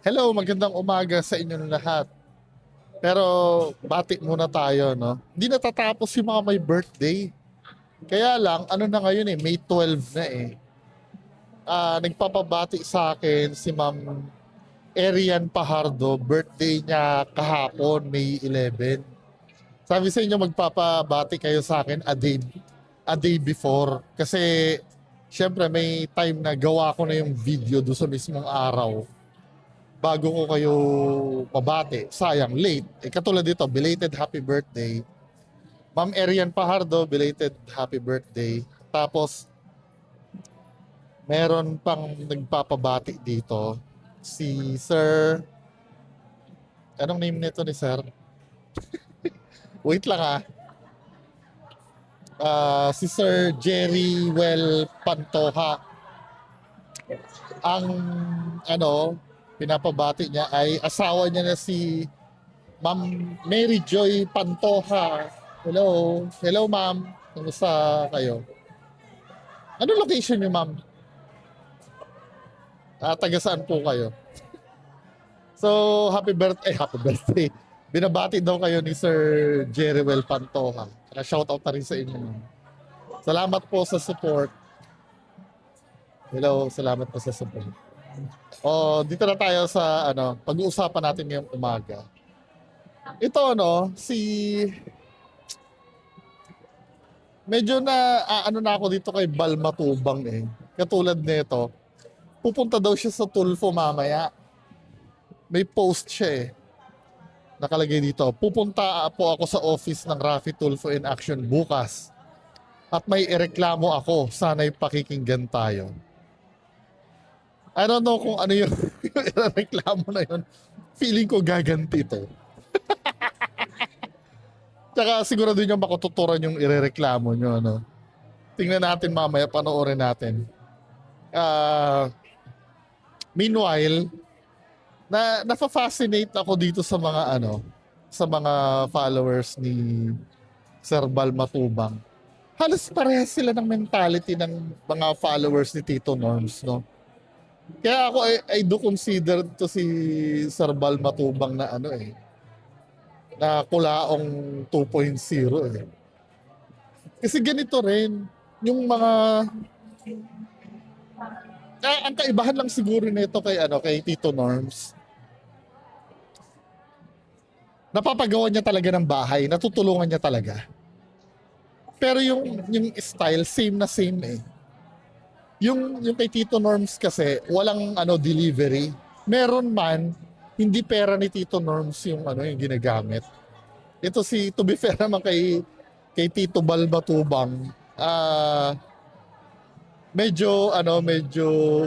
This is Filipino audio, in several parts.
Hello, magandang umaga sa inyong lahat. Pero bati muna tayo, no? Hindi natatapos yung mga may birthday. Kaya lang, ano na ngayon eh, May 12 na eh. Nagpapabati sa akin si Ma'am Erian Pahardo, birthday niya kahapon, May 11. Sabi sa inyo, magpapabati kayo sa akin a day before. Kasi, syempre may time na gawa ko na yung video doon sa mismong araw bago ko kayo pabati. Sayang, late. Katulad dito, belated happy birthday. Ma'am Erian Pahardo, belated happy birthday. Tapos, meron pang nagpapabati dito. Si Sir... Anong name nito ni Sir? Wait lang ah. Si Sir Jerry Well Pantoja. Ang pinapabati niya ay asawa niya na si Ma'am Mary Joy Pantoja. Hello. Hello, ma'am. Kumusta kayo? Ano location niyo, ma'am? Taga saan po kayo? So, happy birthday. Happy birthday. Binabati daw kayo ni Sir Jerrywell Pantoja. Shoutout na rin sa inyo, ma'am. Salamat po sa support. Hello, salamat po sa support. Dito na tayo sa pag-uusapan natin ngayong umaga. Ito medyo na na ako dito kay Bal Matubang eh. Katulad nito, pupunta daw siya sa Tulfo mamaya. May post siya eh. Nakalagay dito, pupunta po ako sa office ng Raffy Tulfo in Action bukas. At may ireklamo ako, sana'y pakikinggan tayo. I don't know kung ano yung reklamo na yun. Feeling ko gaganti to. Tsaka sigurado nyo makututuran yung irereklamo nyo. Tingnan natin mamaya, panoorin natin. Meanwhile, nafa-fascinate ako dito sa mga sa mga followers ni Sir Bal Matubang. Halos parehas sila ng mentality ng mga followers ni Tito Norms, no? Kaya ako I do consider to si Sir Bal Matubang na na kulaong 2.0 eh. Kasi ganito rin yung mga ang kaibahan lang siguro nito kay Tito Norms. Napapagawa niya talaga ng bahay, natutulungan niya talaga. Pero yung style same na same eh. Yung kay Tito Norms kasi walang delivery. Meron man, hindi pera ni Tito Norms yung yung ginagamit. Ito to be fair naman kay Tito Bal Matubang, medyo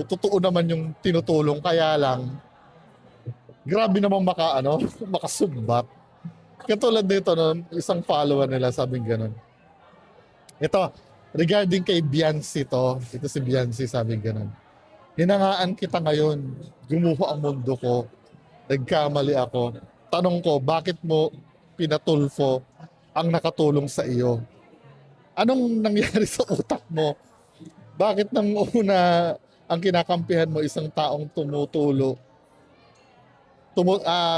totoo naman yung tinutulong, kaya lang grabe naman makasubbat. Katulad nito isang follower nila sabing ganun. Ito, regarding kay Biancy ito si Biancy sabing ganun. Hinangaan kita ngayon, gumuho ang mundo ko, nagkamali ako. Tanong ko, bakit mo pinatulfo ang nakatulong sa iyo? Anong nangyari sa utak mo? Bakit nang una ang kinakampihan mo isang taong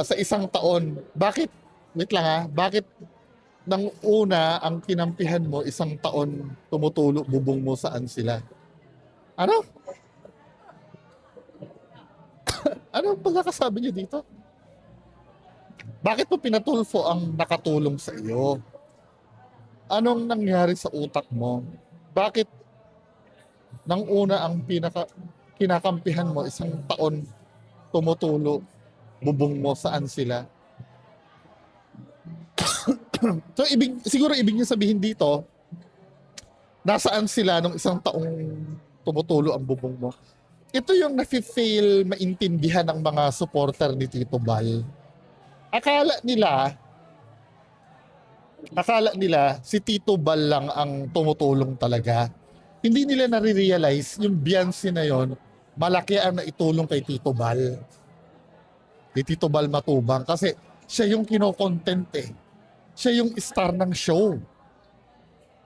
sa isang taon? Bakit, wait lang ha, bakit nang una ang kinampihan mo isang taon tumutulo bubong mo saan sila? Ano? Ano ang pagkakasabi niyo dito? Bakit mo pinatulfo ang nakatulong sa iyo? Anong nangyari sa utak mo? Bakit nang una ang kinakampihan mo isang taon tumutulo bubong mo saan sila? So siguro ibig niyo sabihin dito, nasaan sila nung isang taong tumutulo ang bubong mo? Ito yung nafe-fail maintindihan ng mga supporter ni Tito Bal. Akala nila si Tito Bal lang ang tumutulong talaga. Hindi nila nare-realize yung Biancy na yon, malaki ang naitulong kay Tito Bal. Kay Tito Bal Matubang kasi siya yung kino-content eh. Siya yung star ng show.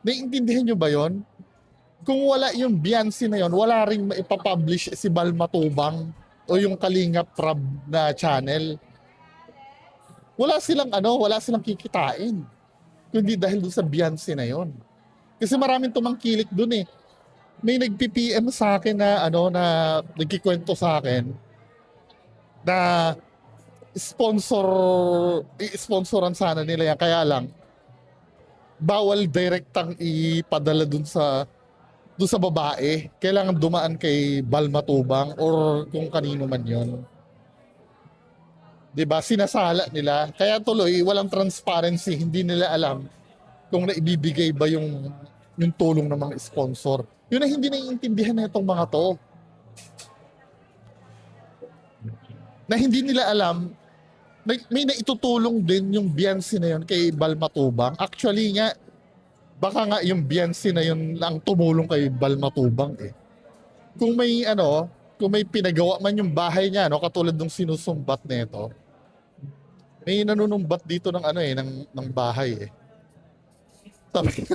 Naiintindihan nyo ba yon? Kung wala yung Biancy na yon, wala ring maipapublish si Bal Matubang. o yung Kalingap Prab na channel, wala silang kikitain. Kundi dahil doon sa Beyonce na yon. Kasi maraming tumangkilik doon eh. May nag-PPM sa akin na na nagkikwento sa akin na sponsor i-sponsoran sana nila yan, kaya lang bawal direktang ipadala dun sa babae. Kailangan dumaan kay Bal Matubang or kung kanino man yon. 'Di ba? Sinasala nila. Kaya tuloy walang transparency, hindi nila alam kung naibibigay ba yung tulong ng mga sponsor. Yun ang hindi naiintindihan na itong mga to. Na hindi nila alam, may naitutulong din yung Beyonce na yun kay Bal Matubang. Actually nga, baka nga yung Beyonce na yun lang tumulong kay Bal Matubang eh. Kung may pinagawa man yung bahay niya, katulad ng sinusumbat nito, may nanunumbat dito ng ng bahay eh. Sabi,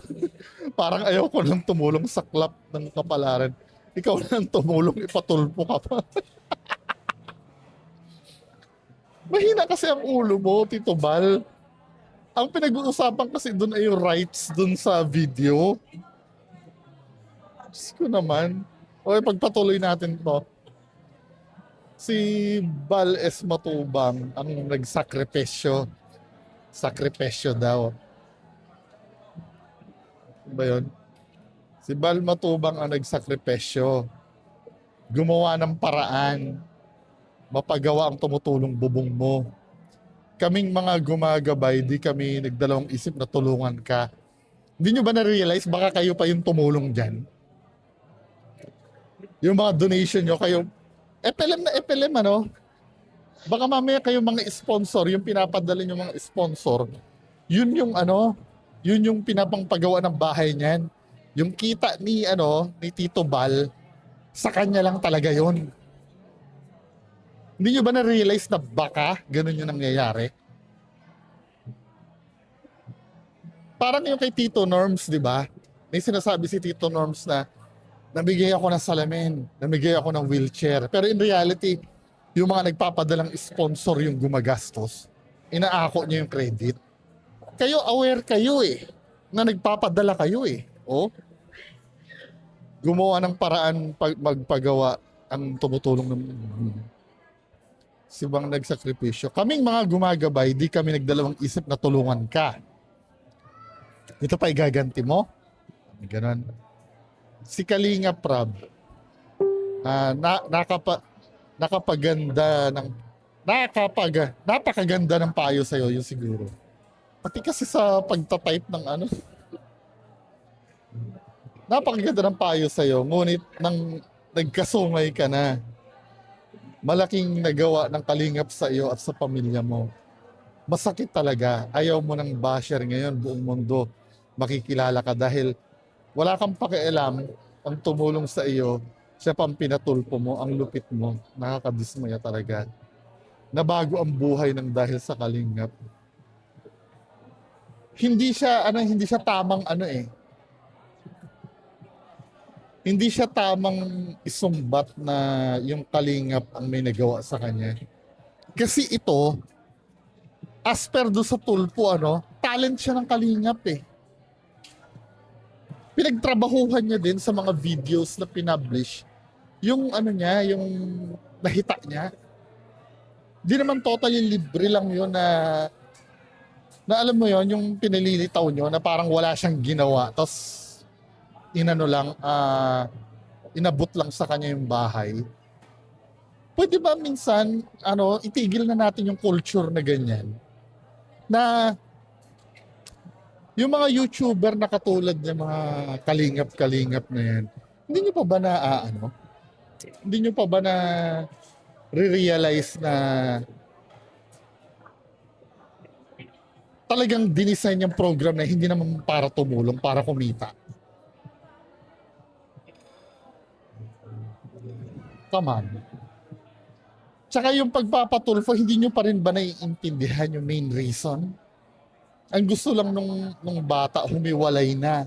parang ayaw ko lang tumulong sa clap ng kapalaran. Ikaw lang tumulong, ipatulpo ka pa. Mahina kasi ang ulo mo, Tito Bal. Ang pinag-uusapan kasi doon ay yung rights doon sa video. Diyos ko naman. Okay, pagpatuloy natin to. Si Bal S. Matubang ang nagsakripisyo. Sakripisyo daw. Ba yun? Si Bal Matubang ang nagsakripisyo. Gumawa ng paraan. Mapagawa ang tumutulong bubong mo. Kaming mga gumagabay, di kami nagdalawang isip na tulungan ka. Hindi nyo ba na-realize baka kayo pa yung tumulong dyan? Yung mga donation nyo, kayo, FLM na FLM Baka mamaya kayo mga sponsor, yung pinapadala nyo mga sponsor, yun yung pinapangpagawa ng bahay niyan. Yung kita ni Tito Bal, sa kanya lang talaga yun. Hindi nyo ba na-realize na baka ganun yung nangyayari? Parang yung kay Tito Norms, di ba? May sinasabi si Tito Norms na namigay ako ng salamin, namigay ako ng wheelchair. Pero in reality, yung mga nagpapadalang sponsor yung gumagastos, inaako niya yung credit. Kayo aware kayo eh, na nagpapadala kayo eh. O? Gumawa ng paraan magpagawa ang tumutulong ng si Bang nagsakripisyo. Kaming mga gumagabay, di kami nagdalawang isip na tulungan ka. Ito pa igaganti mo? Ganon. Si Kalingap Prab, napakaganda ng payo sa'yo, yun siguro. Pati kasi sa pagtatype ng napakaganda ng payo sa'yo, ngunit nang nagkasungay ka na, malaking nagawa ng Kalingap sa iyo at sa pamilya mo. Masakit talaga. Ayaw mo ng basher ngayon, buong mundo makikilala ka dahil wala kang pakialam, ang tumulong sa iyo, siya pang pinatulpo mo, ang lupit mo. Nakakadismaya talaga. Nabago ang buhay ng dahil sa Kalingap. Hindi siya tamang hindi siya tamang isumbat na yung Kalingap ang may nagawa sa kanya. Kasi ito, as per do sa tulpo, talent siya ng Kalingap eh. Pinagtrabahuhan niya din sa mga videos na pinablish. Yung yung nahita niya. Di naman totally libre lang yun na alam mo yon yung pinalilitaw nyo na parang wala siyang ginawa. Tapos inabot lang sa kanya yung bahay. Pwede ba minsan, itigil na natin yung culture na ganyan? Na yung mga YouTuber na katulad ng mga kalingap-kalingap na yan, hindi nyo pa ba hindi nyo pa ba na re-realize na talagang dinisign yung program na hindi naman para tumulong, para kumita? Come on. Tsaka yung pagpapatulfo, hindi nyo pa rin ba naiintindihan yung main reason? Ang gusto lang nung bata, humiwalay na.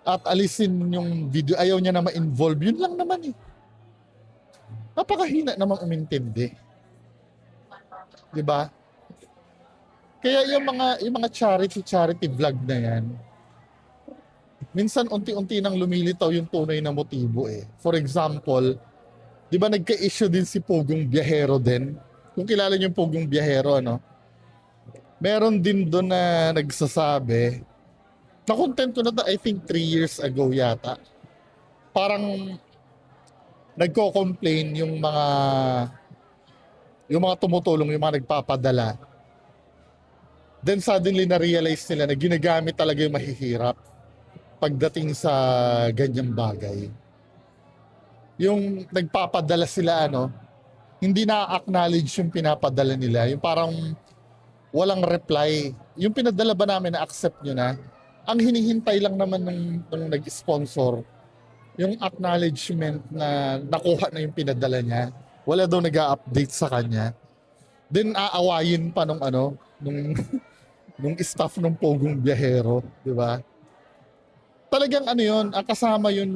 At alisin yung video, ayaw niya na ma-involve. Yun lang naman eh. Napakahina namang umintindi. 'Di ba? Kaya yung mga charity vlog na yan, minsan unti-unti nang lumilitaw yung tunay na motibo eh. For example, 'di ba nagka-issue din si Pugong Biyahero din? Kung kilala niyo yung Pugong Biyahero, ano? Meron din doon na nagsasabi, na-content ko na to, I think 3 years ago yata. Parang nagko-complain yung mga tumutulong, yung mga nagpapadala. Then suddenly na-realize nila na ginagamit talaga yung mahihirap pagdating sa ganyang bagay. Yung nagpapadala sila, ano, hindi na-acknowledge yung pinapadala nila. Yung parang walang reply. Yung pinadala ba namin, na-accept nyo na? Ang hinihintay lang naman ng nag-sponsor, yung acknowledgement na nakuha na yung pinadala niya. Wala daw nag-update sa kanya. Then aawayin pa nung nung staff ng Pogong Biyahero, di ba? Talagang ano yun, ang kasama yun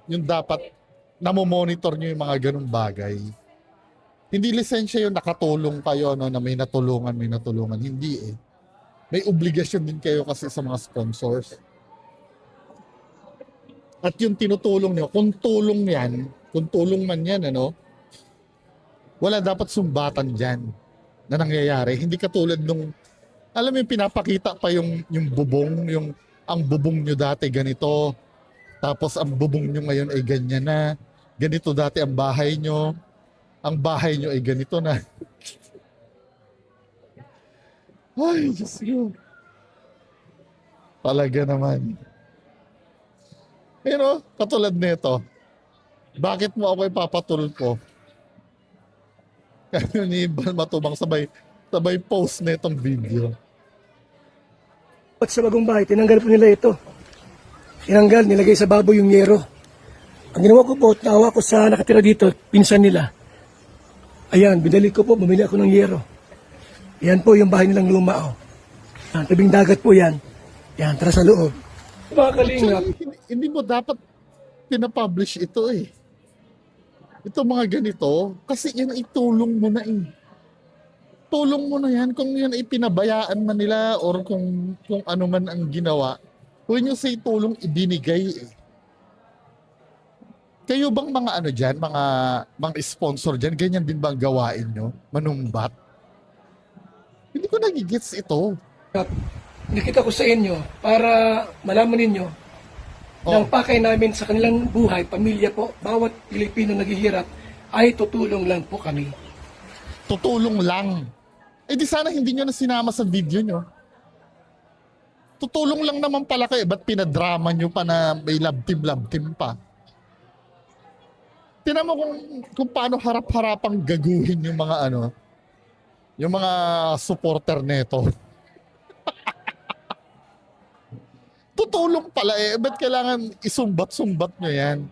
yung dapat namomonitor nyo yung mga ganung bagay. Hindi lisensya yung nakatulong kayo, no, na may natulungan. Hindi eh. May obligasyon din kayo kasi sa mga sponsors. At yung tinutulong nyo, kung tulong man yan, ano, wala dapat sumbatan dyan na nangyayari. Hindi katulad nung, alam mo yung pinapakita pa yung bubong, ang bubong nyo dati ganito, tapos ang bubong nyo ngayon ay ganyan na, ganito dati ang bahay nyo ay ganito na. Ay, Diyos ko. Talaga naman. Pero, katulad nito, bakit mo ako ipapatulpo? Kaya ni Iban Matubang sabay post na itong video. At sa bagong bahay, tinanggal po nila ito. Tinanggal, nilagay sa baboy yung yero. Ang ginawa ko po, tawa ko sa nakatira dito, pinsan nila. Ayan, binalik ko po, bumili ako ng yero. Yan po yung bahay nilang luma. Oh. Yan, tabing dagat po yan. Yan, tara sa loob. Mga kalingap. Hindi mo dapat pinapublish ito eh. Ito mga ganito, kasi yan ay tulong mo na eh. Tulong mo na yan kung yan ay pinabayaan man nila or kung ano man ang ginawa. When you say tulong, ibinigay eh. Kayo bang mga ano dyan, mga sponsor dyan, ganyan din bang gawain nyo? Manumbat? Hindi ko nagigits ito. Nakita ko sa inyo para malaman ninyo na ang pakay namin sa kanilang buhay, pamilya po, bawat Pilipino naghihirap ay tutulong lang po kami. Tutulong lang. Eh di sana hindi nyo na sinama sa video nyo. Tutulong lang naman pala kayo. Ba't pinadrama nyo pa na may love team pa? Tinan mo kung paano harap-harapang gaguhin yung mga yung mga supporter neto. Tutulong pala eh. Ba't kailangan isumbat-sumbat nyo yan?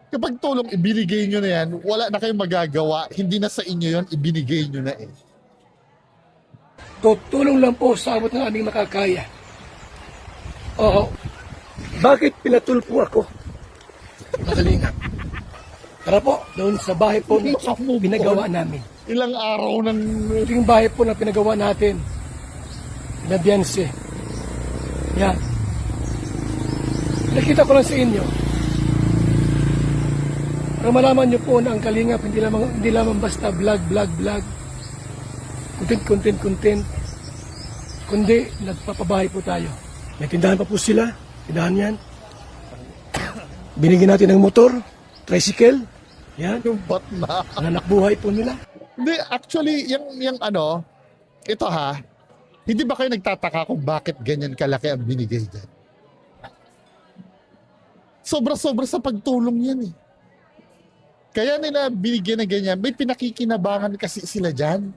Kapag tulong, ibinigay nyo na yan, wala na kayong magagawa. Hindi na sa inyo yon, ibinigay nyo na eh. Tutulong lang po sa abot ng aming makakaya. Oo. Bakit pinatulpo ako? Makalingap. Tara po, doon sa bahay po na pinagawa namin. Ilang araw nang... Ito yung bahay po na pinagawa natin. Na Bianse. Yan. Nakita ko lang sa inyo. Para malaman nyo po na ang Kalingap hindi lamang basta vlog. Content. Kundi nagpapabahay po tayo. May tindahan pa po sila. Tindahan yan. Binigyan natin ng motor, tricycle. Yan. Yung bat na. Ang anak buhay po nila. Hindi, actually, yung ito ha, hindi ba kayo nagtataka kung bakit ganyan kalaki ang binigay dyan? Sobra-sobra sa pagtulong yan eh. Kaya nila binigyan ng ganyan, may pinakikinabangan kasi sila dyan.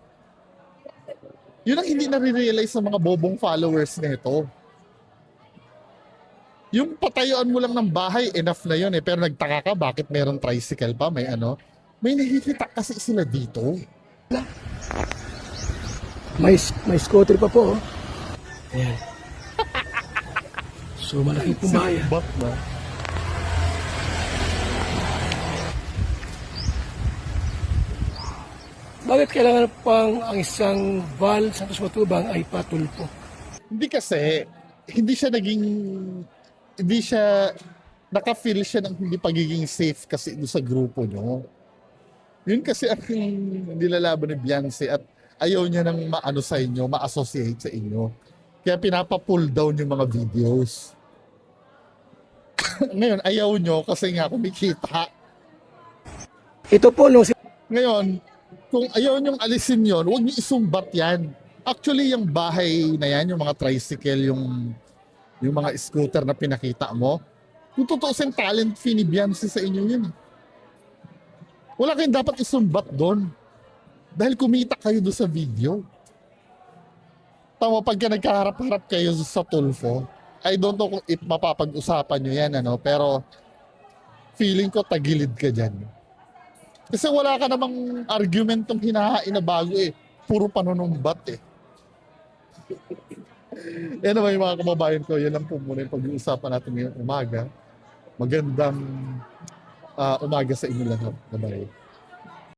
Yun ang hindi nare-realize ng mga bobong followers nito. Yung patayuan mo lang ng bahay, enough na yun eh. Pero nagtaka ka, bakit meron tricycle pa? May nakikita kasi sila dito. May scooter pa po. Oh. Ayan. So malaki pong bayan. Bat na. Bakit kailangan pang ang isang Val Santos Matubang ay patulpo? Hindi kasi, hindi siya naging, hindi siya, naka-feel siya ng hindi pagiging safe kasi doon sa grupo nyo. Yun kasi ang nilalaban ni Beyonce at ayaw niya nang maano sa inyo, ma-associate sa inyo. Kaya pinapa-pull down yung mga videos. Ngayon, ayaw nyo kasi nga kumikita. Ito po, nung Ngayon, kung ayaw nyong alisin yon, huwag niyo isumbat yan. Actually, yung bahay na yan, yung mga tricycle, yung mga scooter na pinakita mo, kung tutuusin talent fee ni Beyonce sa inyo yun. Wala kayong dapat isumbat doon. Dahil kumita kayo doon sa video. Tama, pagka nagkaharap-harap kayo sa Tulfo, I don't know kung if mapapag-usapan nyo yan, ano, pero feeling ko tagilid ka dyan. Kasi wala ka namang argumentong hinahain na bago eh. Puro panunumbat eh. Anyway mga kababayan ko, yan lang po muna yung pag-uusapan natin ngayong umaga. Magandang umaga sa inyo lahat. Bye-bye.